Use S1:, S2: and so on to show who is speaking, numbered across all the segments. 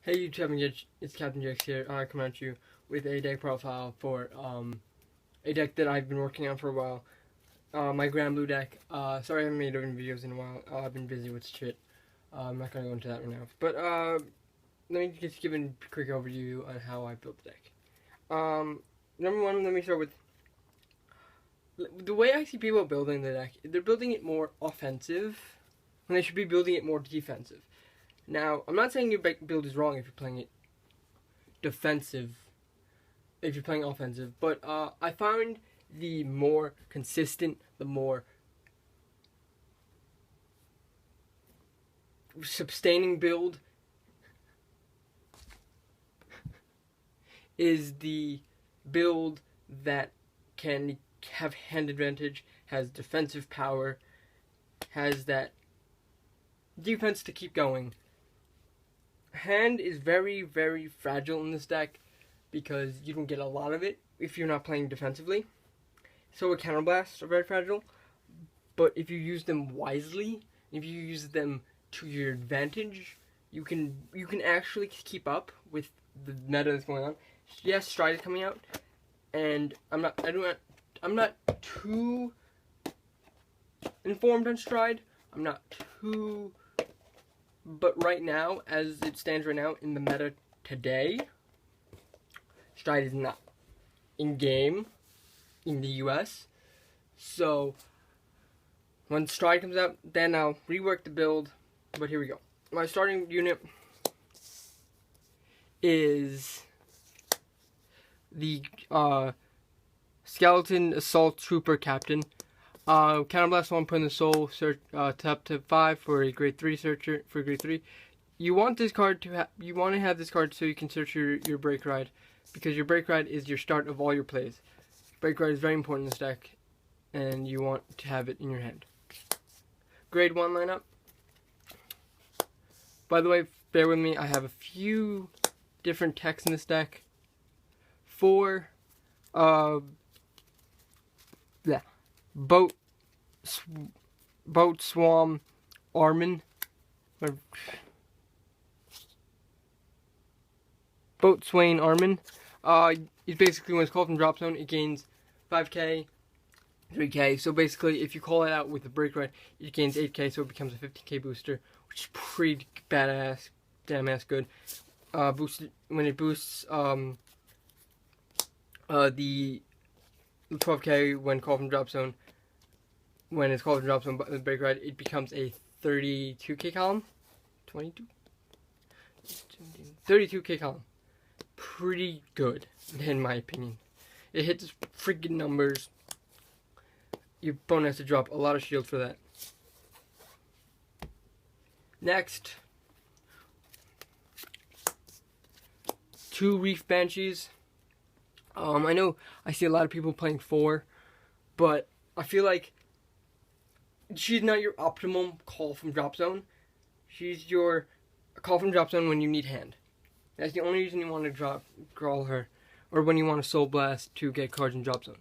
S1: Hey YouTube, it's Captain Jax here. I come at you with a deck profile for a deck that I've been working on for a while. My granblue deck. Sorry I haven't made any videos in a while. I've been busy with shit. I'm not gonna go into that right now. But let me just give a quick overview on how I built the deck. Number one, let me start with the way I see people building the deck. They're building it more offensive when they should be building it more defensive. Now, I'm not saying your build is wrong if you're playing it defensive, if you're playing offensive, but I find the more consistent, the more sustaining build is the build that can have hand advantage, has defensive power, has that defense to keep going. Hand is very, very fragile in this deck because you don't get a lot of it if you're not playing defensively. So a counterblasts are very fragile, but if you use them wisely, if you use them to your advantage, you can actually keep up with the meta that's going on. Yes, Stride is coming out, and I'm not too informed on Stride. I'm not too. But right now, as it stands right now in the meta today, Stride is not in game in the US. So when Stride comes out, then I'll rework the build. But here we go. My starting unit is the Skeleton Assault Trooper Captain. Counterblast 1, put in the soul, search top to 5 for a grade 3 searcher, for grade 3. You want this card to have this card so you can search your break ride, because your break ride is your start of all your plays. Break ride is very important in this deck, and you want to have it in your hand. Grade 1 lineup. By the way, bear with me, I have a few different techs in this deck. For Boat Swarm Armin. Boat Swain Armin. It's basically when it's called from drop zone, it gains 5k, 3k. So basically, if you call it out with the break ride, it gains 8k, so it becomes a 15k booster, which is pretty badass, damn ass good. When it boosts the 12k when called from drop zone. When it's called from drop zone the break ride, it becomes a 32k column. 32k column. Pretty good, in my opinion. It hits freaking numbers. Your opponent has to drop a lot of shield for that. Next, 2 Reef Banshees. I know I see a lot of people playing 4, but I feel like she's not your optimum call from drop zone. She's your call from drop zone when you need hand. That's the only reason you want to crawl her, or when you want to soul blast to get cards in drop zone.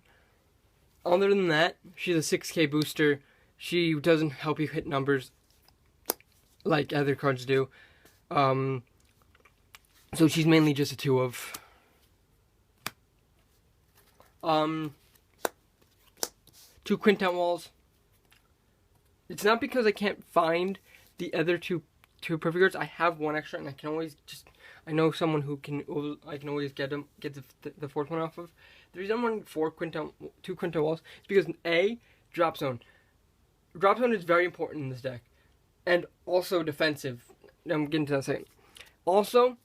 S1: Other than that, she's a 6k booster. She doesn't help you hit numbers like other cards do. So she's mainly just a 2 of. 2 Quintet Walls. It's not because I can't find the other two perfect cards. I have 1 extra, and I can always I know someone who I can always get the 4th one off of. The reason I'm running 2 Quintet Walls is because A, drop zone. Drop zone is very important in this deck, and also defensive. I'm getting to that second. Also,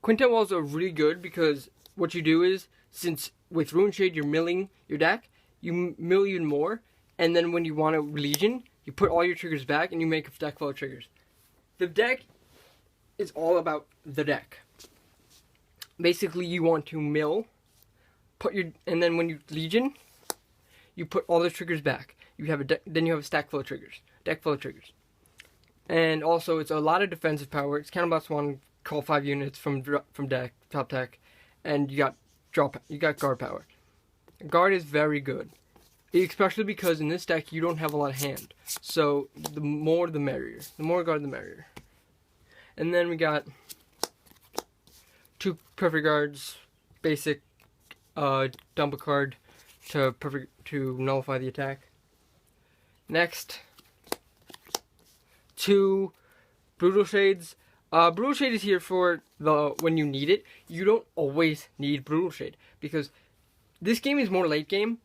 S1: Quintet Walls are really good because what you do is, since with Rune Shade you're milling your deck, you mill even more, and then when you want to Legion, you put all your triggers back and you make a deck full of triggers. The deck is all about the deck. Basically, you want to mill, and then when you Legion, you put all the triggers back. You have then you have a deck full of triggers. And also, it's a lot of defensive power. It's counterblast 1, call 5 units from deck, top deck, and you got guard power. Guard is very good, especially because in this deck you don't have a lot of hand. So the more the merrier. The more guard the merrier. And then we got 2 perfect guards, basic, dump a card to nullify the attack. Next, 2 Brutal Shades. Brutal Shade is here for when you need it. You don't always need Brutal Shade, because this game is more late game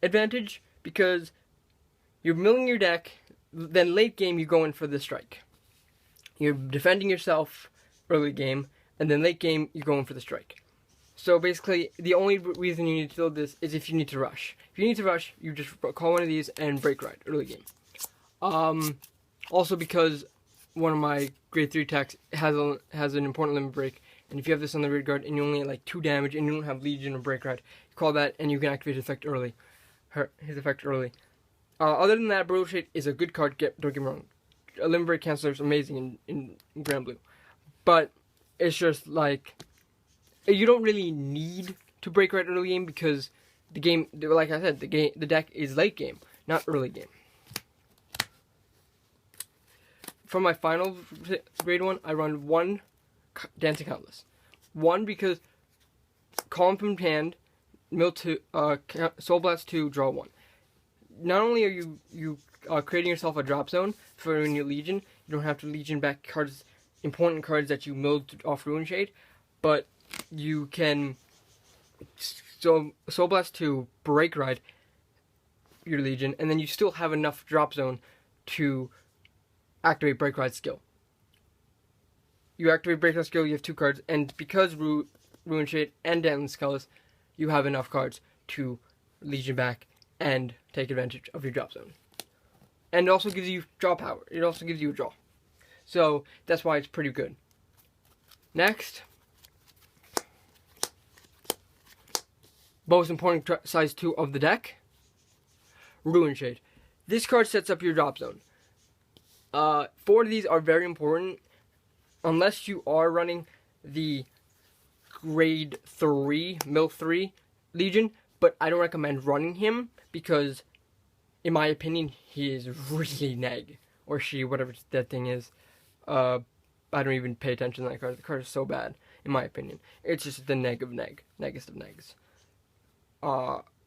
S1: advantage, because you're milling your deck, then late game you go in for the strike. You're defending yourself early game, and then late game you go in for the strike. So basically, the only reason you need to build this is if you need to rush. If you need to rush, you just call one of these and break ride early game. Also because one of my grade 3 attacks has an important limit break, and if you have this on the rear guard and you only get like 2 damage and you don't have Legion or break ride, you call that and you can activate his effect early. Other than that, Brutal Shade is a good card. Don't get me wrong. A limit break canceller is amazing in granblue, but it's just like you don't really need to break ride early game, because the game, like I said, the deck is late game, not early game. For my final grade 1, I run 1 Dancing Cutlass. 1 because call him from hand, mill 2, Soul Blast 2, draw 1. Not only are you creating yourself a drop zone for when you Legion, you don't have to Legion back cards, important cards that you milled off Ruin Shade, but you can Soul Blast 2, break ride your Legion, and then you still have enough drop zone to activate break ride skill. You activate break ride skill, you have 2 cards, and because Ruin Shade and Dancing Cutlass, you have enough cards to Legion back and take advantage of your drop zone. And it also gives you draw power. It also gives you a draw. So that's why it's pretty good. Next, most important size 2 of the deck, Ruin Shade. This card sets up your drop zone. 4 of these are very important, unless you are running the grade 3, Mill 3 Legion, but I don't recommend running him, because, in my opinion, he is really neg. Or she, whatever that thing is. I don't even pay attention to that card. The card is so bad, in my opinion. It's just the neg of neg. Neggest of negs.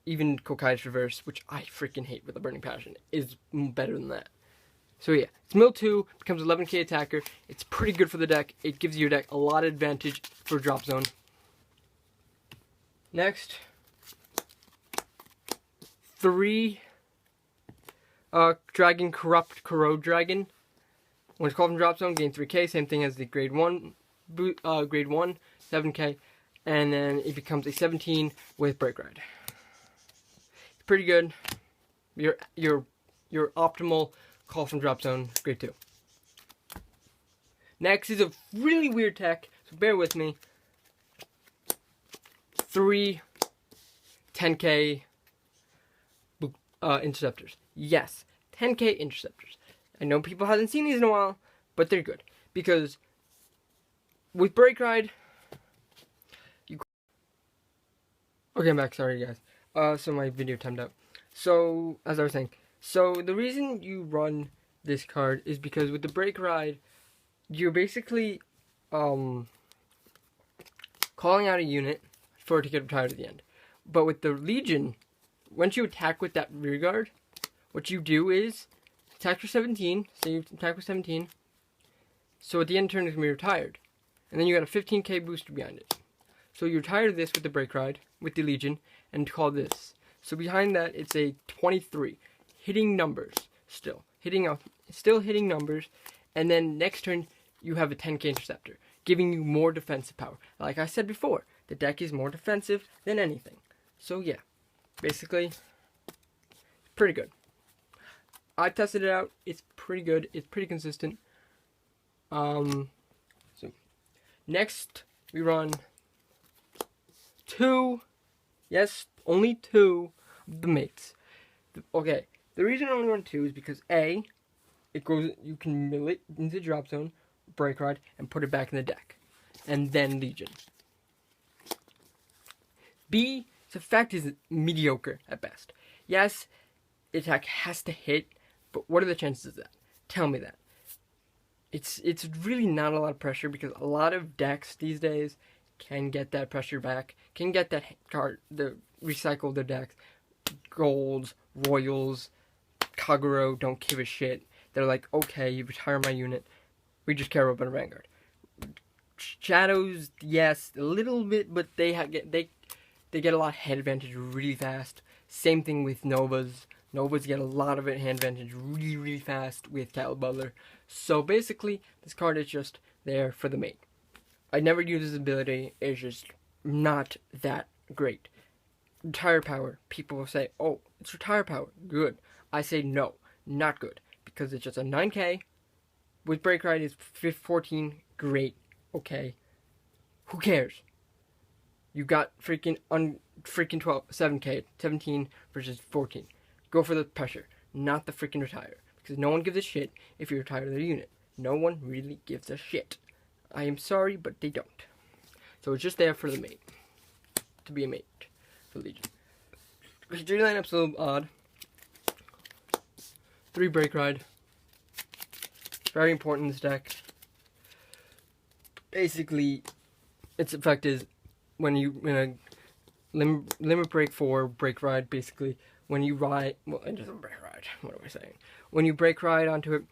S1: Even Kokai's Reverse, which I freaking hate with a burning passion, is better than that. So yeah, it's Mill 2, becomes 11k attacker. It's pretty good for the deck. It gives your deck a lot of advantage for drop zone. Next, 3 Dragon Corrode Dragon. When it's called from drop zone, gain 3k. Same thing as the grade 1, 7k, and then it becomes a 17 with break ride. It's pretty good. Your optimal call from drop zone, grade 2. Next is a really weird tech, so bear with me. 3 10k interceptors. Yes, 10k interceptors. I know people haven't seen these in a while, but they're good, because with break ride, okay, I'm back. Sorry, guys. So my video timed out. So as I was saying, so the reason you run this card is because with the break ride, you're basically calling out a unit for it to get retired at the end. But with the Legion, once you attack with that rear guard, what you do is attack for 17. Say you attack with 17. So at the end of the turn, it's going to be retired. And then you got a 15k booster behind it. So you retire this with the break ride, with the Legion, and call this. So behind that, it's a 23. Hitting numbers, still hitting numbers, and then next turn you have a 10k interceptor, giving you more defensive power. Like I said before, the deck is more defensive than anything. So yeah, basically, pretty good. I tested it out. It's pretty good. It's pretty consistent. So next we run 2. Yes, only 2 of the mates. Okay. The reason I only run 2 is because A, you can mill it into the drop zone, break ride, and put it back in the deck. And then Legion. B, its effect is mediocre at best. Yes, the attack has to hit, but what are the chances of that? Tell me that. It's really not a lot of pressure, because a lot of decks these days, can get that pressure back, can get that card, recycle their decks. Golds, Royals, Kagero don't give a shit. They're like, okay, you retire my unit. We just care about a Vanguard. Shadows, yes, a little bit, but they get a lot of hand advantage really fast. Same thing with Novas. Novas get a lot of hand advantage really fast with Cattle Butler. So basically, this card is just there for the main. I never use this ability. It's just not that great. Retire power. People will say, oh, it's retire power. Good. I say no, not good. Because it's just a 9k. With Break Ride, it's 14. Great. Okay. Who cares? You got freaking 7k, 17 versus 14. Go for the pressure, not the freaking retire. Because no one gives a shit if you retire their unit. No one really gives a shit. I am sorry, but they don't. So it's just there for the mate. To be a mate. For Legion. The 3 lineup's a little odd. 3 Break Ride. Very important in this deck. Basically, its effect is when you limit break 4 Break Ride. Basically, when you ride, well, it doesn't Break Ride. What am I saying? When you Break Ride onto it,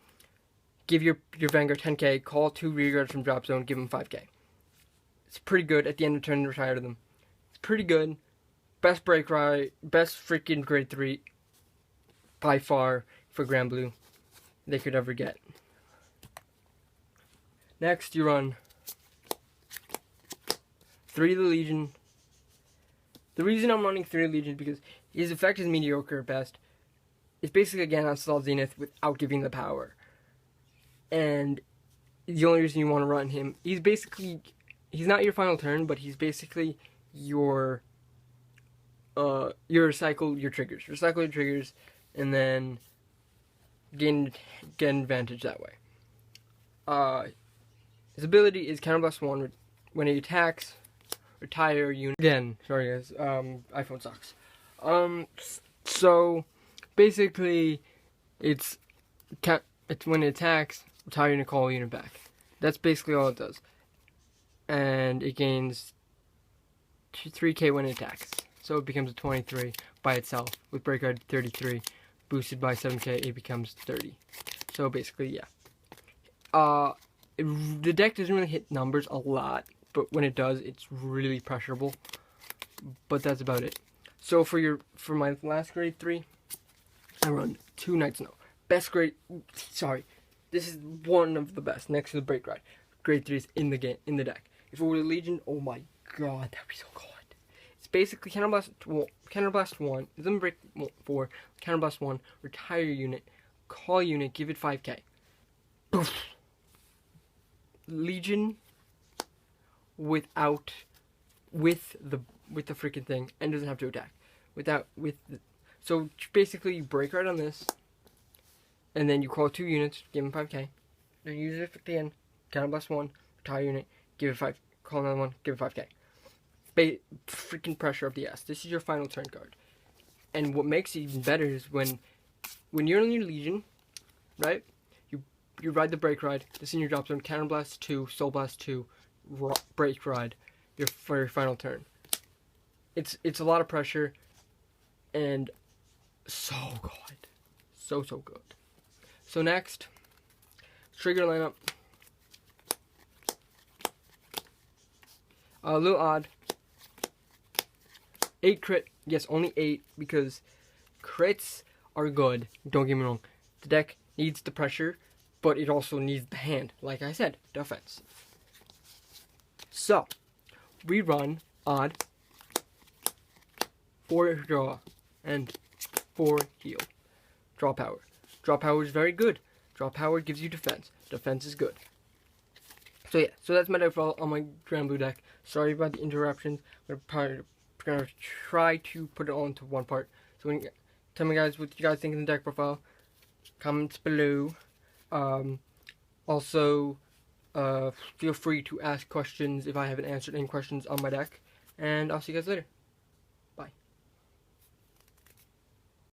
S1: give your Vanguard 10k. Call 2 rear guards from drop zone. Give them 5k. It's pretty good. At the end of the turn, retire to them. It's pretty good. Best Break Ride, best freaking grade 3 by far for granblue they could ever get. Next, you run 3 of the Legion. The reason I'm running 3 of the Legion is because his effect is mediocre at best. It's basically again on Assault Zenith without giving the power. And the only reason you want to run him, he's not your final turn, but he's basically your recycle your triggers. Recycle your triggers and then gain advantage that way. His ability is Counterblast 1 when he attacks, retire unit. Again, sorry guys, iPhone sucks. So basically it's when it attacks, retire unit, call a unit back. That's basically all it does. And it gains 3k when it attacks. So it becomes a 23 by itself. With Break Ride 33, boosted by 7k, it becomes 30. So basically, yeah. The deck doesn't really hit numbers a lot, but when it does, it's really pressurable. But that's about it. So for my last grade 3, I run 2 Night Snow. Best grade, sorry, this is one of the best next to the Break Ride. Grade 3s in the deck. If it were the Legion, oh my god, that'd be so good. It's basically Counterblast 1, then Break 4, Counterblast 1, retire your unit, call unit, give it 5k. Poof. Legion with the freaking thing and doesn't have to attack. So basically you Break Ride on this and then you call 2 units, give them 5k. Then use it at the end, Counterblast 1, retire unit, give it 5, call another one, give it 5k. Freaking pressure up the ass. This is your final turn card. And what makes it even better is when you're in your Legion, right? You ride the Break Ride. This in your drop zone. Counterblast 2, Soul Blast 2, Break Ride. For your final turn. It's a lot of pressure, and so good, so good. So next, trigger lineup. A little odd. 8 crit. Yes, only 8 because crits are good. Don't get me wrong. The deck needs the pressure, but it also needs the hand. Like I said, defense. So, we run odd, 4 draw, and 4 heal. Draw power. Draw power is very good. Draw power gives you defense. Defense is good. So yeah, so that's my deck on my granblue deck. Sorry about the interruptions. I'm gonna try to put it all into one part. So tell me guys what you guys think of the deck profile. Comments below. Also, feel free to ask questions if I haven't answered any questions on my deck. And I'll see you guys later.